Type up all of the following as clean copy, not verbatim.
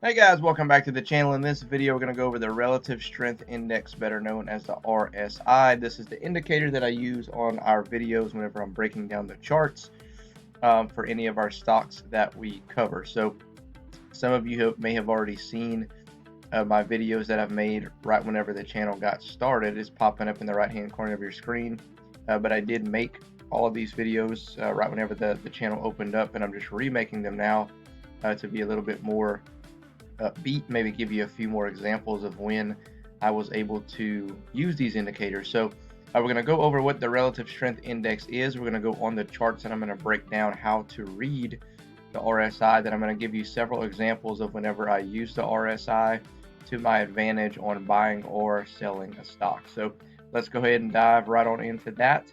Hey guys, welcome back to the channel. In this video, we're going to go over the Relative Strength Index, better known as the RSI. This is the indicator that I use on our videos whenever I'm breaking down the charts for any of our stocks that we cover. So some of you may have already seen my videos that I've made right whenever the channel got started. It's popping up in the right hand corner of your screen, but I did make all of these videos right whenever the channel opened up, and I'm just remaking them now to be a little bit more upbeat, maybe give you a few more examples of when I was able to use these indicators. So we're going to go over what the relative strength index is. We're going to go on the charts and I'm going to break down how to read the RSI. Then I'm going to give you several examples of whenever I use the RSI to my advantage on buying or selling a stock. So let's go ahead and dive right on into that.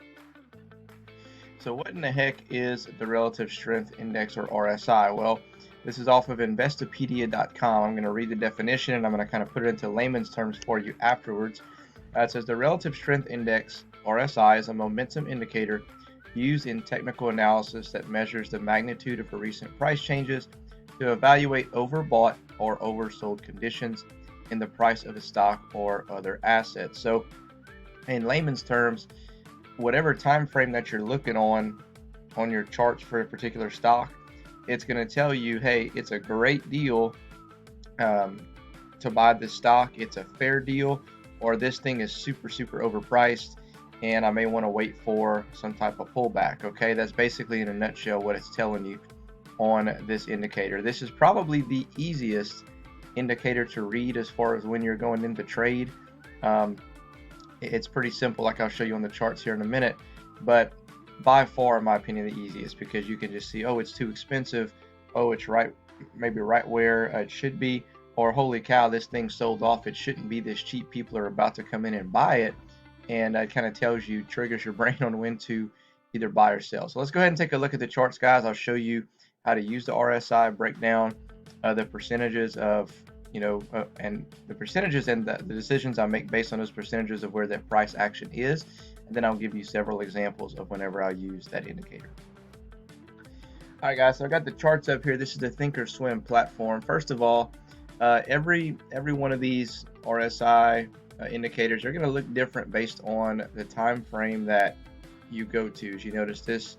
So what in the heck is the relative strength index, or RSI? Well, this is off of Investopedia.com. I'm going to read the definition and I'm going to kind of put it into layman's terms for you afterwards. It says the relative strength index, RSI, is a momentum indicator used in technical analysis that measures the magnitude of recent price changes to evaluate overbought or oversold conditions in the price of a stock or other assets. So in layman's terms, whatever time frame that you're looking on your charts for a particular stock, it's going to tell you, hey, it's a great deal to buy this stock. It's a fair deal, or this thing is super overpriced and I may want to wait for some type of pullback. Okay, that's basically in a nutshell what it's telling you on this indicator. This is probably the easiest indicator to read as far as when you're going into trade. It's pretty simple, like I'll show you on the charts here in a minute, but by far, in my opinion, the easiest, because you can just see, oh, it's too expensive, oh, it's maybe right where it should be, or holy cow, this thing sold off, it shouldn't be this cheap, people are about to come in and buy it. And it kind of tells you, triggers your brain on when to either buy or sell. So let's go ahead and take a look at the charts, guys. I'll show you how to use the RSI, break down the percentages of and the percentages and the decisions I make based on those percentages of where that price action is. And then I'll give you several examples of whenever I use that indicator. All right, guys, so I got the charts up here. This is the Thinkorswim platform. First of all, every one of these RSI indicators are going to look different based on the time frame that you go to. As you notice, this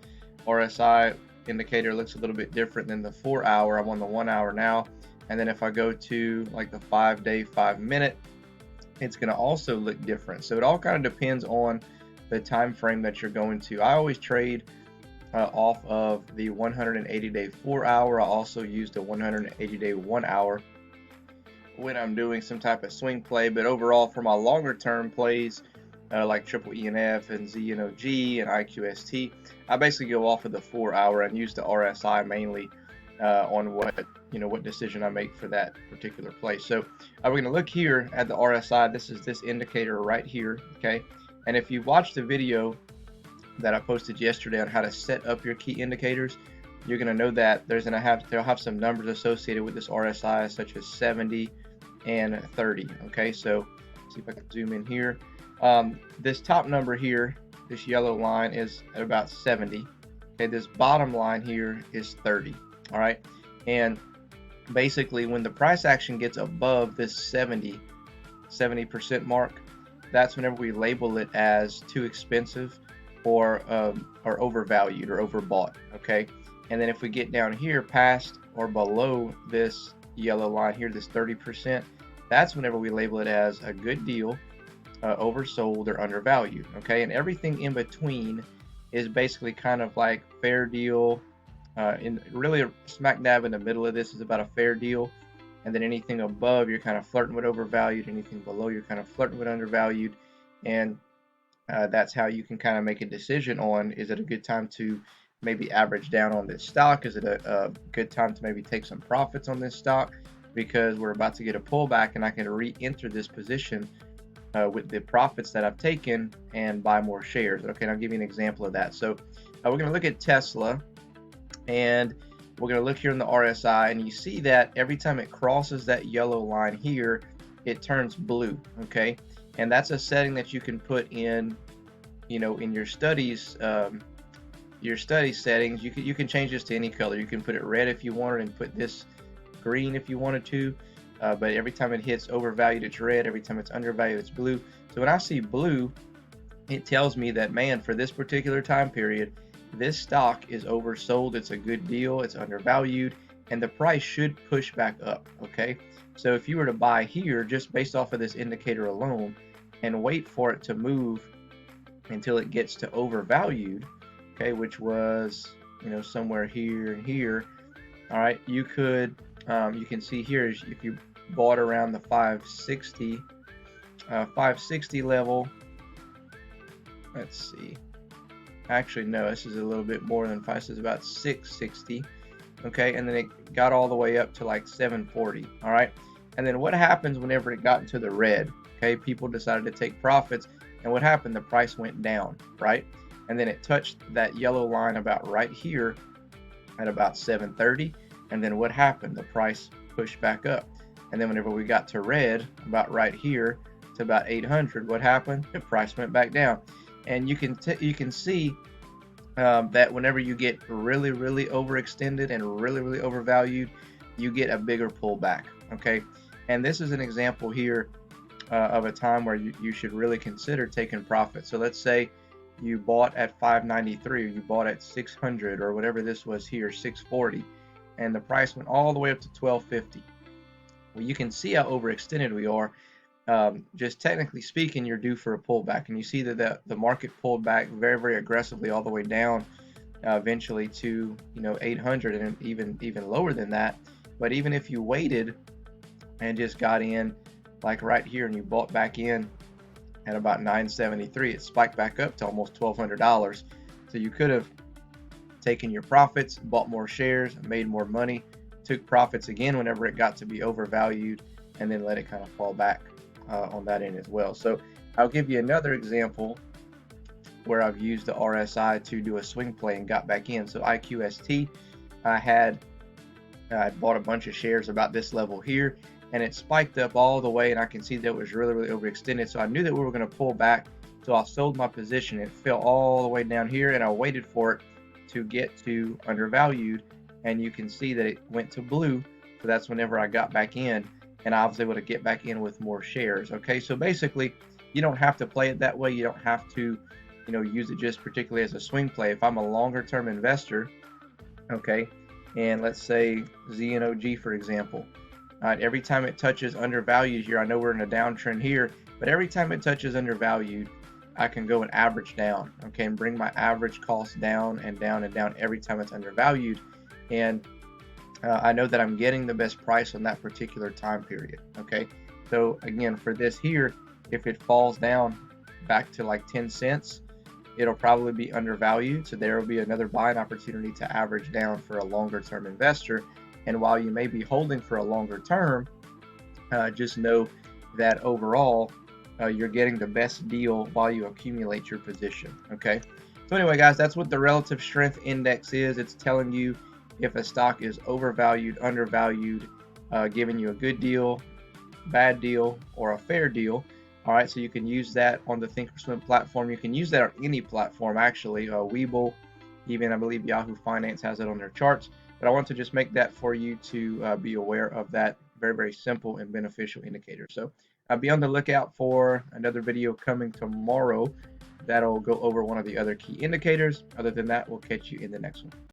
RSI indicator looks a little bit different than the 4 hour. I'm on the 1 hour now. And then if I go to like the 5 day, 5 minute, it's going to also look different. So it all kind of depends on the time frame that you're going to. I always trade off of the 180 day 4 hour. I also use the 180 day 1 hour when I'm doing some type of swing play. But overall, for my longer term plays like triple ENF and ZNOG and IQST, I basically go off of the 4 hour and use the RSI mainly on what decision I make for that particular play. So we're going to look here at the RSI. This is this indicator right here, okay? And if you watched the video that I posted yesterday on how to set up your key indicators, you're going to know that they'll have some numbers associated with this RSI, such as 70 and 30. Okay, so see if I can zoom in here. This top number here, this yellow line, is at about 70. Okay, this bottom line here is 30. All right, and basically when the price action gets above this 70% mark, that's whenever we label it as too expensive or overvalued or overbought. Okay, and then if we get down here past or below this yellow line here, this 30%, that's whenever we label it as a good deal, oversold, or undervalued. Okay, and everything in between is basically kind of like fair deal. Really smack dab in the middle of this is about a fair deal, and then anything above you're kind of flirting with overvalued, anything below you're kind of flirting with undervalued, and that's how you can kind of make a decision on, is it a good time to maybe average down on this stock? Is it a good time to maybe take some profits on this stock because we're about to get a pullback and I can re-enter this position with the profits that I've taken and buy more shares? Okay, and I'll give you an example of that. So we're going to look at Tesla, and we're going to look here in the RSI, and you see that every time it crosses that yellow line here, it turns blue. Okay, and that's a setting that you can put in, in your studies, your study settings. You can change this to any color. You can put it red if you want, and put this green if you wanted to, but every time it hits overvalued, it's red. Every time it's undervalued, it's blue. So when I see blue, it tells me that, man, for this particular time period, this stock is oversold. It's a good deal. It's undervalued, and the price should push back up. Okay, so if you were to buy here just based off of this indicator alone and wait for it to move until it gets to overvalued, okay, which was, you know, somewhere here and here. All right, you could you can see here is if you bought around the 560 level. Let's see. Actually, no, this is a little bit more than 5. This is about 660. Okay, and then it got all the way up to like 740. All right, and then what happens whenever it got into the red? Okay, people decided to take profits, and what happened? The price went down, right? And then it touched that yellow line about right here at about 730. And then what happened? The price pushed back up. And then whenever we got to red, about right here to about 800, what happened? The price went back down. And you can see that whenever you get really overextended and really overvalued, you get a bigger pullback. Okay, and this is an example here of a time where you should really consider taking profit. So let's say you bought at 593, or you bought at 600, or whatever this was here, 640, and the price went all the way up to 1250. Well, you can see how overextended we are. Just technically speaking, you're due for a pullback, and you see that the market pulled back very aggressively all the way down, eventually to 800, and even lower than that. But even if you waited and just got in like right here and you bought back in at about 973, it spiked back up to almost $1,200. So you could have taken your profits, bought more shares, made more money, took profits again whenever it got to be overvalued, and then let it kind of fall back on that end as well. So I'll give you another example where I've used the RSI to do a swing play and got back in. So IQST, I bought a bunch of shares about this level here, and it spiked up all the way, and I can see that it was really overextended. So I knew that we were going to pull back, so I sold my position. It fell all the way down here, and I waited for it to get to undervalued, and you can see that it went to blue. So that's whenever I got back in, and I was able to get back in with more shares. Okay, so basically you don't have to play it that way. You don't have to use it just particularly as a swing play. If I'm a longer term investor, okay, and let's say ZNOG for example, every time it touches undervalued here, I know we're in a downtrend here, but every time it touches undervalued, I can go and average down, okay, and bring my average cost down and down and down every time it's undervalued. And I know that I'm getting the best price on that particular time period. Okay, so again, for this here, if it falls down back to like 10 cents, it'll probably be undervalued. So there will be another buying opportunity to average down for a longer term investor. And while you may be holding for a longer term, just know that overall you're getting the best deal while you accumulate your position. Okay, so anyway guys, that's what the relative strength index is. It's telling you if a stock is overvalued, undervalued, giving you a good deal, bad deal, or a fair deal. All right, so you can use that on the Thinkorswim platform. You can use that on any platform actually. Webull, even I believe Yahoo Finance has it on their charts. But I want to just make that for you to be aware of that very simple and beneficial indicator. So be on the lookout for another video coming tomorrow that'll go over one of the other key indicators. Other than that, we'll catch you in the next one.